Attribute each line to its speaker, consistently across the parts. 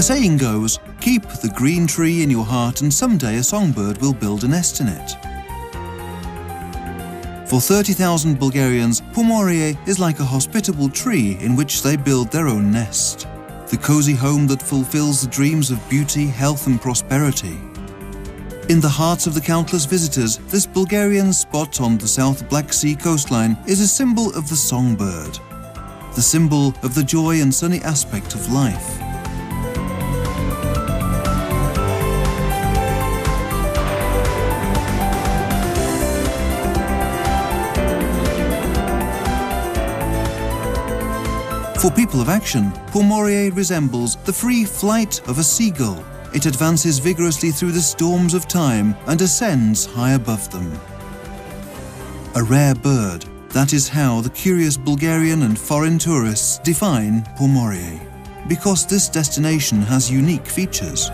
Speaker 1: A saying goes, keep the green tree in your heart and someday a songbird will build a nest in it. For 30,000 Bulgarians, Pomorie is like a hospitable tree in which they build their own nest. The cozy home that fulfills the dreams of beauty, health and prosperity. In the hearts of the countless visitors, this Bulgarian spot on the South Black Sea coastline is a symbol of the songbird, the symbol of the joy and sunny aspect of life. For people of action, Pomorie resembles the free flight of a seagull. It advances vigorously through the storms of time and ascends high above them. A rare bird, that is how the curious Bulgarian and foreign tourists define Pomorie, because this destination has unique features.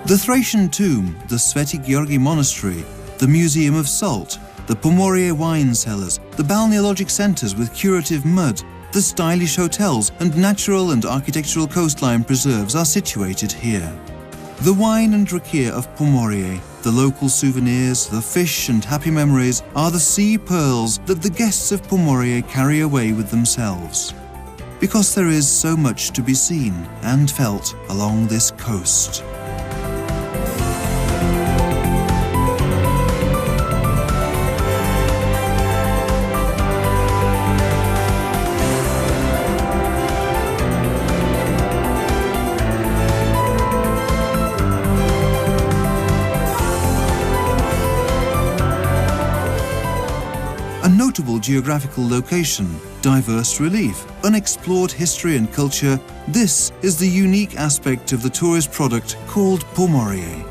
Speaker 1: The Thracian tomb, the Sveti Georgi Monastery, the Museum of Salt, the Pomorie wine cellars, the balneologic centres with curative mud, the stylish hotels and natural and architectural coastline preserves are situated here. The wine and rakia of Pomorie, the local souvenirs, the fish and happy memories are the sea pearls that the guests of Pomorie carry away with themselves. Because there is so much to be seen and felt along this coast. A notable geographical location, diverse relief, unexplored history and culture, this is the unique aspect of the tourist product called Pomorie.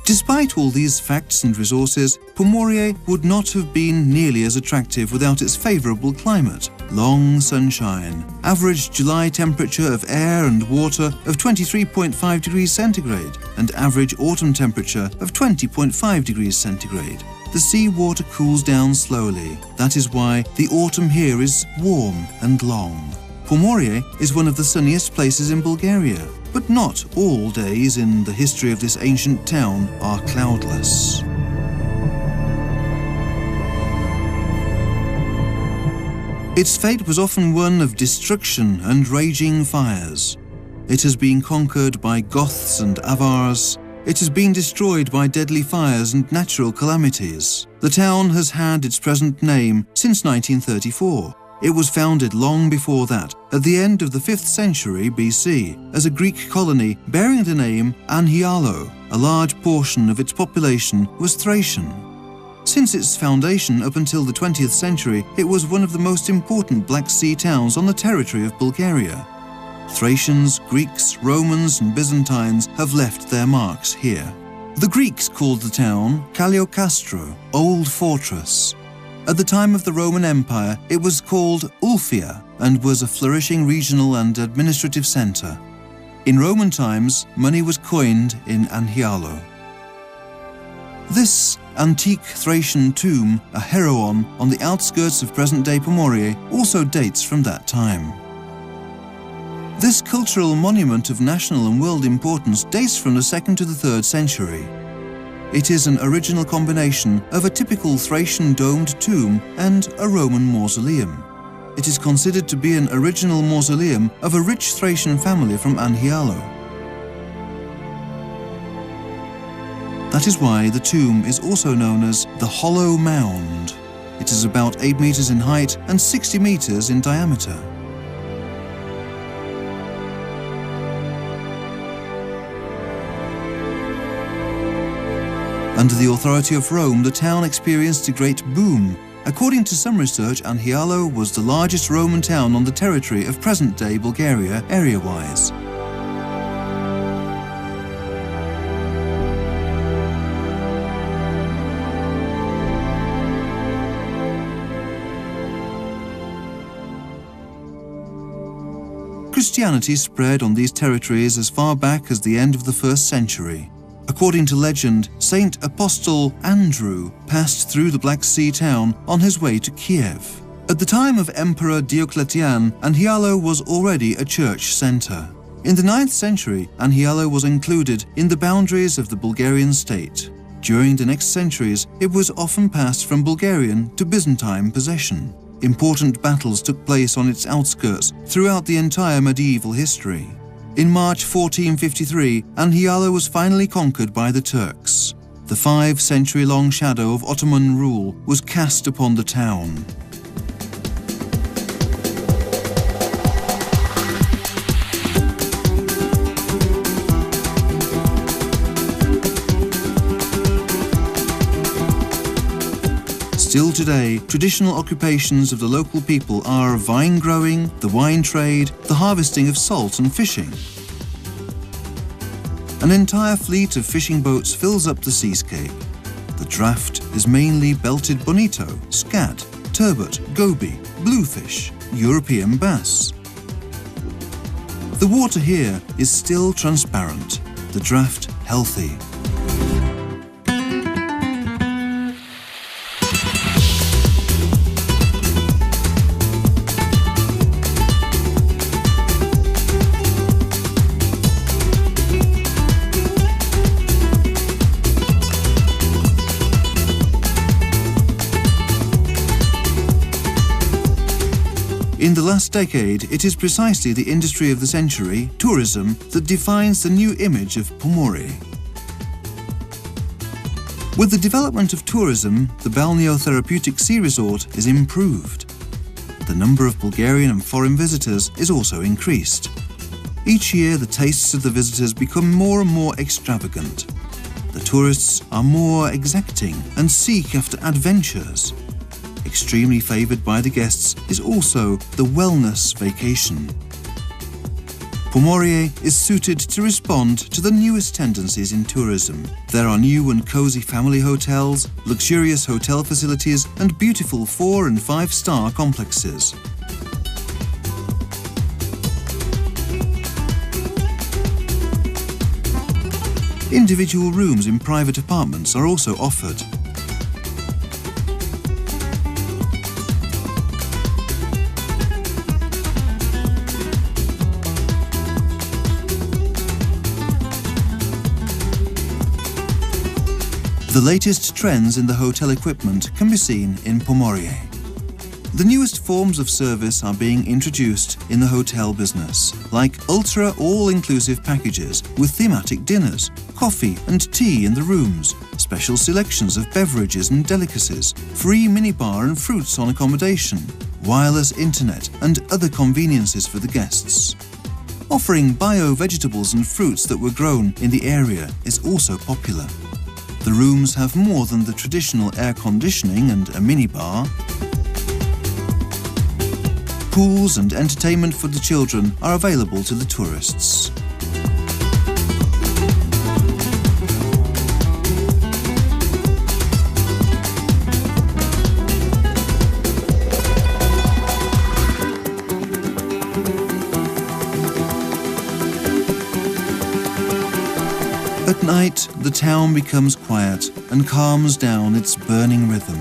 Speaker 1: Despite all these facts and resources, Pomorie would not have been nearly as attractive without its favourable climate. Long sunshine, average July temperature of air and water of 23.5 degrees centigrade and average autumn temperature of 20.5 degrees centigrade. The sea water cools down slowly. That is why the autumn here is warm and long. Pomorie is one of the sunniest places in Bulgaria, but not all days in the history of this ancient town are cloudless. Its fate was often one of destruction and raging fires. It has been conquered by Goths and Avars. It has been destroyed by deadly fires and natural calamities. The town has had its present name since 1934. It was founded long before that, at the end of the 5th century BC, as a Greek colony bearing the name Anhialo. A large portion of its population was Thracian. Since its foundation up until the 20th century, it was one of the most important Black Sea towns on the territory of Bulgaria. Thracians, Greeks, Romans and Byzantines have left their marks here. The Greeks called the town Kaliokastro, Old Fortress. At the time of the Roman Empire, it was called Ulfia and was a flourishing regional and administrative centre. In Roman times, money was coined in Anhialo. This antique Thracian tomb, a Heroon on the outskirts of present-day Pomorie, also dates from that time. This cultural monument of national and world importance dates from the 2nd to the 3rd century. It is an original combination of a typical Thracian domed tomb and a Roman mausoleum. It is considered to be an original mausoleum of a rich Thracian family from Anhialo. That is why the tomb is also known as the Hollow Mound. It is about 8 meters in height and 60 meters in diameter. Under the authority of Rome, the town experienced a great boom. According to some research, Anhialo was the largest Roman town on the territory of present-day Bulgaria area-wise. Christianity spread on these territories as far back as the end of the 1st century. According to legend, Saint Apostle Andrew passed through the Black Sea town on his way to Kiev. At the time of Emperor Diocletian, Anhialo was already a church center. In the 9th century, Anhialo was included in the boundaries of the Bulgarian state. During the next centuries, it was often passed from Bulgarian to Byzantine possession. Important battles took place on its outskirts throughout the entire medieval history. In March 1453, Anhialo was finally conquered by the Turks. The 5-century-long shadow of Ottoman rule was cast upon the town. Still today, traditional occupations of the local people are vine growing, the wine trade, the harvesting of salt and fishing. An entire fleet of fishing boats fills up the seascape. The draft is mainly belted bonito, scat, turbot, goby, bluefish, European bass. The water here is still transparent, the draft healthy. In the last decade, it is precisely the industry of the century, tourism, that defines the new image of Pomorie. With the development of tourism, the balneotherapeutic sea resort is improved. The number of Bulgarian and foreign visitors is also increased. Each year, the tastes of the visitors become more and more extravagant. The tourists are more exacting and seek after adventures. Extremely favoured by the guests is also the wellness vacation. Pomorie is suited to respond to the newest tendencies in tourism. There are new and cosy family hotels, luxurious hotel facilities, and beautiful 4- and 5-star complexes. Individual rooms in private apartments are also offered. The latest trends in the hotel equipment can be seen in Pomorie. The newest forms of service are being introduced in the hotel business, like ultra all-inclusive packages with thematic dinners, coffee and tea in the rooms, special selections of beverages and delicacies, free minibar and fruits on accommodation, wireless internet and other conveniences for the guests. Offering bio-vegetables and fruits that were grown in the area is also popular. The rooms have more than the traditional air conditioning and a minibar. Pools and entertainment for the children are available to the tourists. At night, the town becomes quiet and calms down its burning rhythm.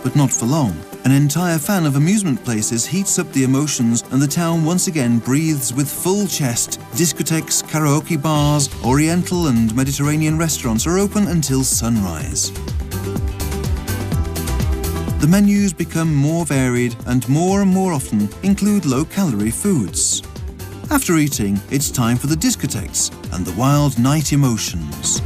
Speaker 1: But not for long. An entire fan of amusement places heats up the emotions and the town once again breathes with full chest. Discotheques, karaoke bars, Oriental and Mediterranean restaurants are open until sunrise. The menus become more varied and more often include low-calorie foods. After eating, it's time for the discotheques and the wild night emotions.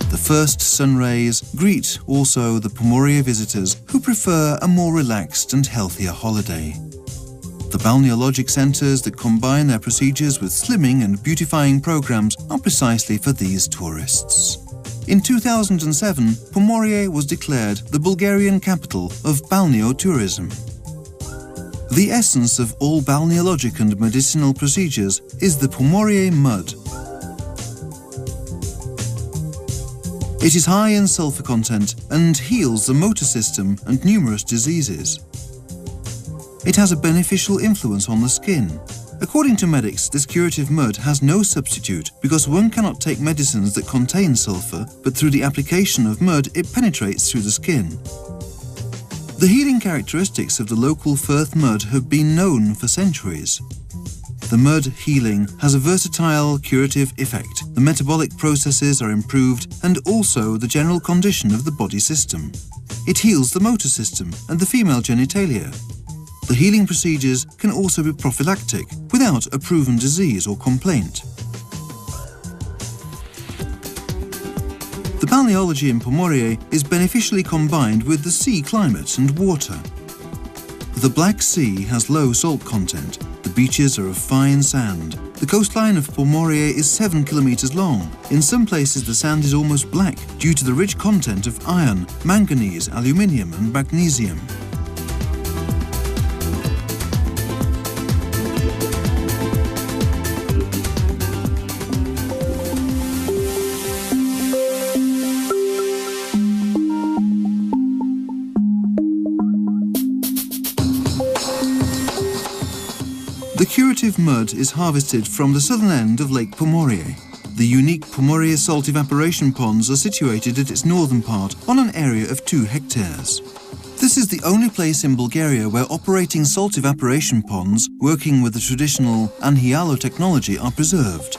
Speaker 1: The first sun rays greet also the Pomorie visitors who prefer a more relaxed and healthier holiday. The balneologic centres that combine their procedures with slimming and beautifying programs are precisely for these tourists. In 2007, Pomorie was declared the Bulgarian capital of balneotourism. The essence of all balneologic and medicinal procedures is the Pomorie mud. It is high in sulfur content and heals the motor system and numerous diseases. It has a beneficial influence on the skin. According to medics, this curative mud has no substitute because one cannot take medicines that contain sulfur, but through the application of mud it penetrates through the skin. The healing characteristics of the local Firth mud have been known for centuries. The mud healing has a versatile curative effect. The metabolic processes are improved and also the general condition of the body system. It heals the motor system and the female genitalia. The healing procedures can also be prophylactic without a proven disease or complaint. The balneology in Pomorie is beneficially combined with the sea climate and water. The Black Sea has low salt content. The beaches are of fine sand. The coastline of Pomorie is 7 kilometers long. In some places the sand is almost black due to the rich content of iron, manganese, aluminium and magnesium. The curative mud is harvested from the southern end of Lake Pomorie. The unique Pomorie salt evaporation ponds are situated at its northern part on an area of 2 hectares. This is the only place in Bulgaria where operating salt evaporation ponds working with the traditional Anhialo technology are preserved.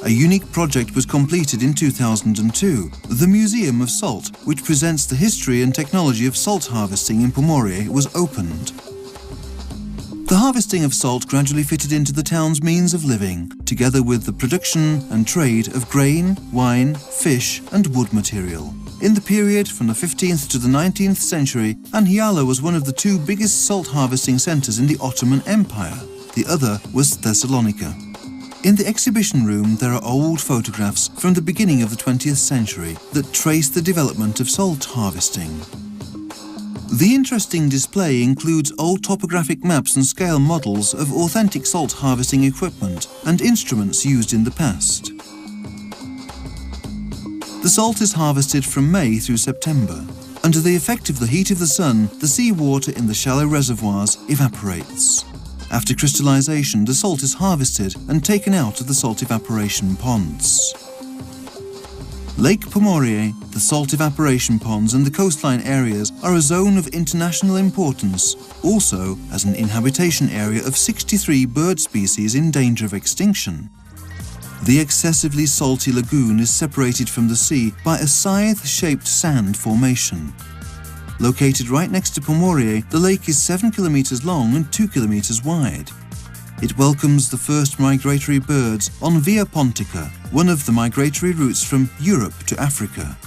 Speaker 1: A unique project was completed in 2002, the Museum of Salt, which presents the history and technology of salt harvesting in Pomorie, was opened. The harvesting of salt gradually fitted into the town's means of living, together with the production and trade of grain, wine, fish and wood material. In the period from the 15th to the 19th century, Anhialo was one of the 2 biggest salt harvesting centres in the Ottoman Empire. The other was Thessalonica. In the exhibition room there are old photographs from the beginning of the 20th century that trace the development of salt harvesting. The interesting display includes old topographic maps and scale models of authentic salt harvesting equipment and instruments used in the past. The salt is harvested from May through September. Under the effect of the heat of the sun, the seawater in the shallow reservoirs evaporates. After crystallization, the salt is harvested and taken out of the salt evaporation ponds. Lake Pomorie, the salt evaporation ponds and the coastline areas are a zone of international importance, also as an inhabitation area of 63 bird species in danger of extinction. The excessively salty lagoon is separated from the sea by a scythe-shaped sand formation. Located right next to Pomorie, the lake is 7 kilometers long and 2 kilometers wide. It welcomes the first migratory birds on Via Pontica, one of the migratory routes from Europe to Africa.